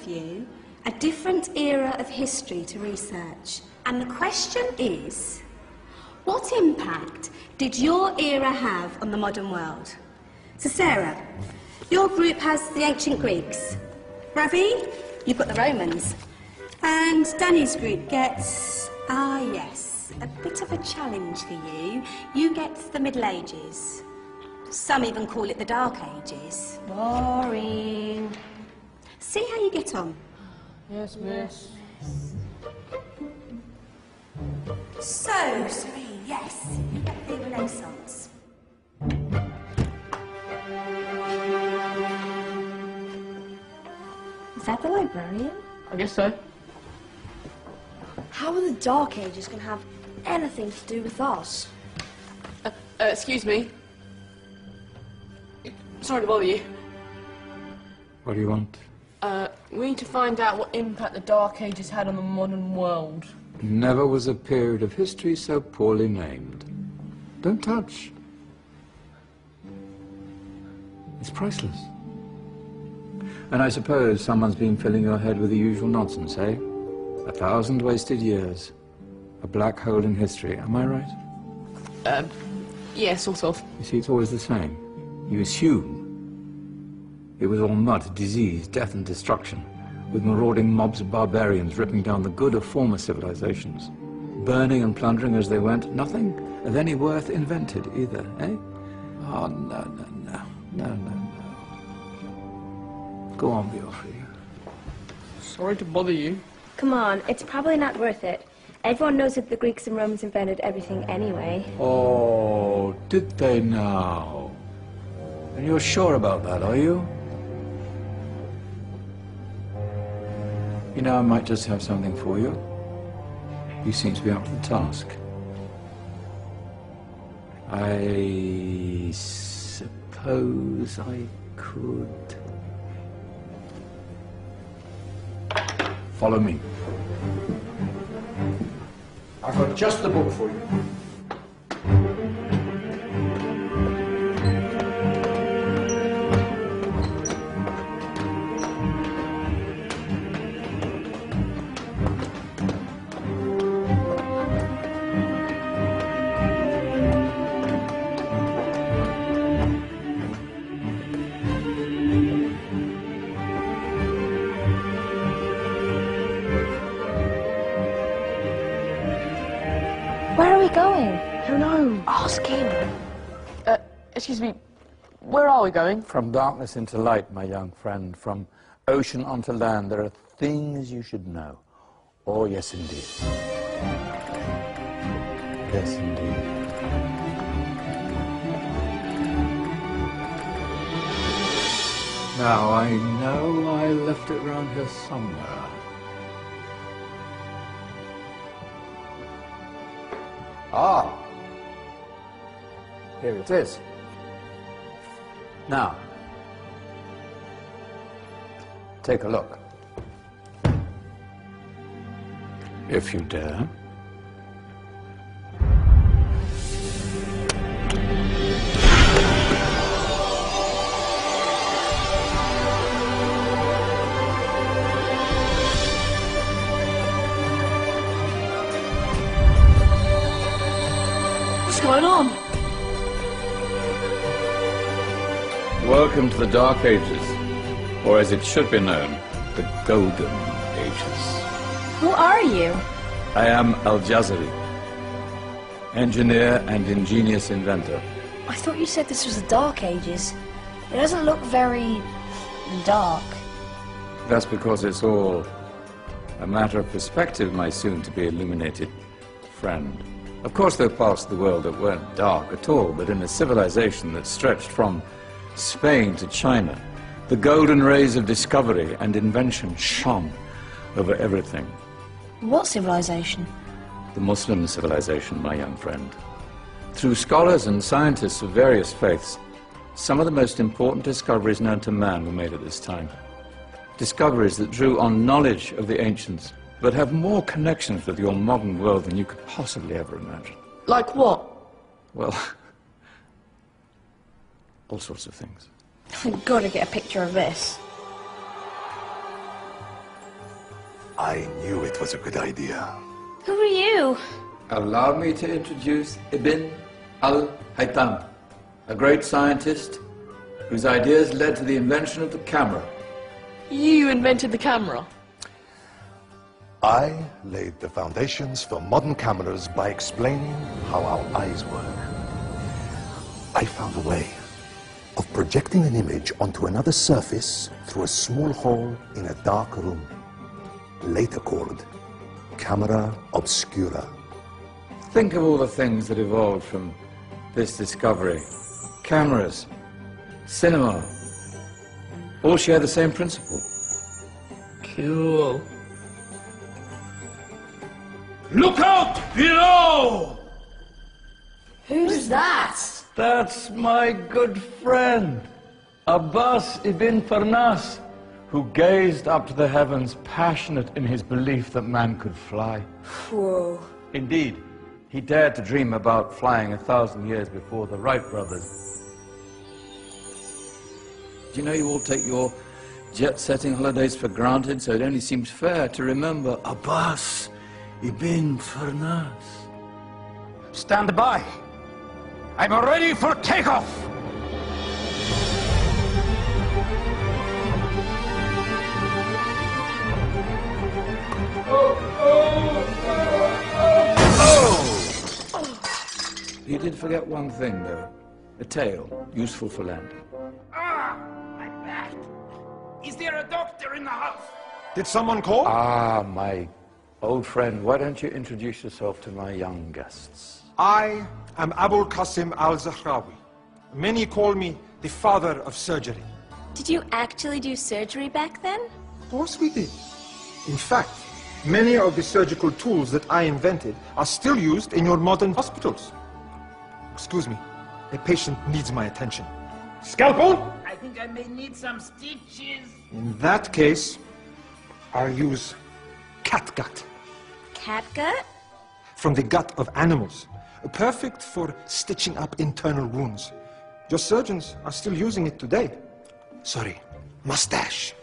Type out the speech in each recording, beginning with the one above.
of you a different era of history to research. And the question is, what impact did your era have on the modern world? So Sarah, your group has the ancient Greeks. Ravi, you've got the Romans. And Danny's group gets, yes, a bit of a challenge for you. You get the Middle Ages. Some even call it the Dark Ages. Boring. See how you get on. Yes, miss. So, Serene, yes, you get the Renaissance. Is that the librarian? I guess so. How are the Dark Ages going to have anything to do with us? Excuse me. Sorry to bother you. What do you want? We need to find out what impact the Dark Ages had on the modern world. Never was a period of history so poorly named. Don't touch. It's priceless. And I suppose someone's been filling your head with the usual nonsense, eh? 1,000 wasted years. A black hole in history, am I right? Yeah, sort of. You see, it's always the same. You assume it was all mud, disease, death and destruction, with marauding mobs of barbarians ripping down the good of former civilizations, burning and plundering as they went, nothing of any worth invented either, eh? Oh, no. Go on, Beofrey. Sorry to bother you. Come on, it's probably not worth it. Everyone knows that the Greeks and Romans invented everything anyway. Oh, did they now? And you're sure about that, are you? You know, I might just have something for you. You seem to be up to the task. I suppose I could... Follow me. I've got just the book for you. Where are we going? Who knows? Ask him. Excuse me, where are we going? From darkness into light, my young friend. From ocean onto land, there are things you should know. Oh, yes, indeed. Yes, indeed. Now, I know I left it around here somewhere. Ah, here it is. Now, take a look. If you dare. What's going on? Welcome to the Dark Ages, or as it should be known, the Golden Ages. Who are you? I am Al-Jazari, engineer and ingenious inventor. I thought you said this was the Dark Ages. It doesn't look very dark. That's because it's all a matter of perspective, my soon-to-be illuminated friend. Of course, there are parts of the world that weren't dark at all, but in a civilization that stretched from Spain to China, the golden rays of discovery and invention shone over everything. What civilization? The Muslim civilization, my young friend. Through scholars and scientists of various faiths, some of the most important discoveries known to man were made at this time. Discoveries that drew on knowledge of the ancients, but have more connections with your modern world than you could possibly ever imagine. Like what? Well, all sorts of things. I've got to get a picture of this. I knew it was a good idea. Who are you? Allow me to introduce Ibn al-Haytham, a great scientist whose ideas led to the invention of the camera. You invented the camera? I laid the foundations for modern cameras by explaining how our eyes work. I found a way of projecting an image onto another surface through a small hole in a dark room, later called camera obscura. Think of all the things that evolved from this discovery. Cameras, cinema, all share the same principle. Cool. Look out below! Who's that? That's my good friend, Abbas ibn Farnas, who gazed up to the heavens, passionate in his belief that man could fly. Whoa. Indeed, he dared to dream about flying 1,000 years before the Wright brothers. Do you know you all take your jet-setting holidays for granted, so it only seems fair to remember Abbas ibn Farnas? Stand by. I'm ready for takeoff. You did forget one thing, though. A tail, useful for landing. Ah, my back. Is there a doctor in the house? Did someone call? Ah, my old friend, why don't you introduce yourself to my young guests? I am Abul Qasim al-Zahrawi. Many call me the father of surgery. Did you actually do surgery back then? Of course we did. In fact, many of the surgical tools that I invented are still used in your modern hospitals. Excuse me, a patient needs my attention. Scalpel? I think I may need some stitches. In that case, I'll use catgut. Catgut? From the gut of animals. Perfect for stitching up internal wounds. Your surgeons are still using it today. Sorry, mustache.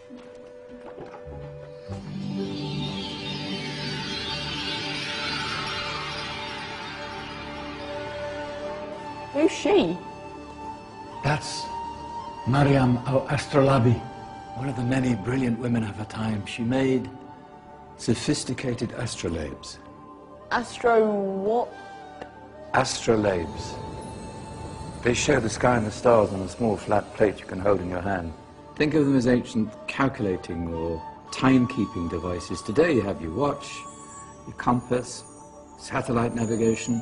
Who's she? That's Maryam al-Astrolabi, one of the many brilliant women of her time. She made sophisticated astrolabes. Astro what? Astrolabes. They show the sky and the stars on a small flat plate you can hold in your hand. Think of them as ancient calculating or timekeeping devices. Today you have your watch, your compass, satellite navigation,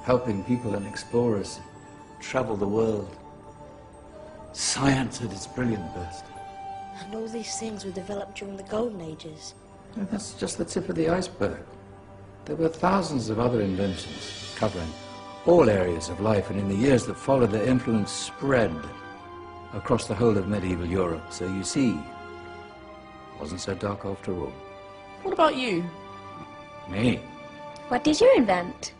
helping people and explorers travel the world. Science at its brilliant best. And all these things were developed during the Golden Ages. And that's just the tip of the iceberg. There were thousands of other inventions covering all areas of life, and in the years that followed, their influence spread across the whole of medieval Europe. So you see, it wasn't so dark after all. What about you? Me? What did you invent?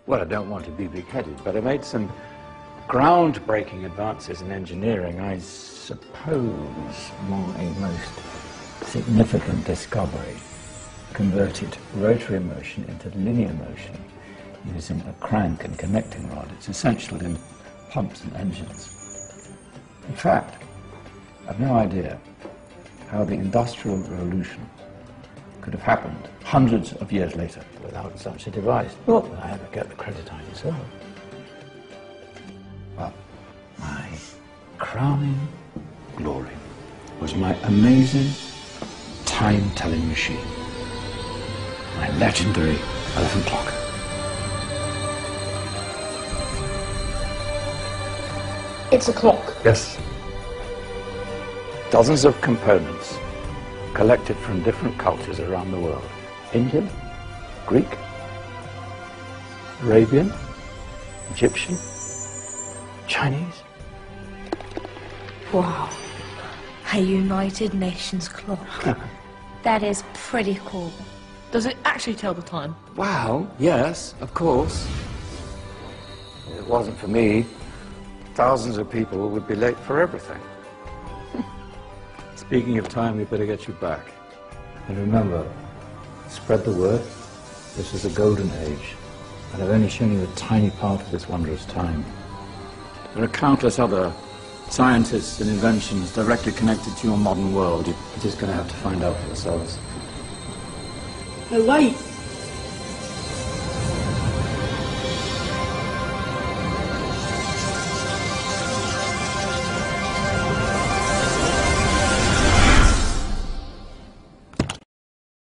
Well, I don't want to be big-headed, but I made some groundbreaking advances in engineering. I suppose my most significant discovery converted rotary motion into linear motion using a crank and connecting rod. It's essential in pumps and engines. In fact, I've no idea how the Industrial Revolution could have happened hundreds of years later without such a device. Not that I ever get the credit I deserve. But my crowning glory was my amazing time-telling machine, my legendary elephant clock. It's a clock. Yes. Dozens of components collected from different cultures around the world. Indian, Greek, Arabian, Egyptian, Chinese. Wow. A United Nations clock. That is pretty cool. Does it actually tell the time? Wow, yes, of course. If it wasn't for me, thousands of people would be late for everything. Speaking of time, we better get you back. And remember, spread the word. This is a golden age, and I've only shown you a tiny part of this wondrous time. There are countless other scientists and inventions directly connected to your modern world. You're just going to have to find out for yourselves. Hey, wait!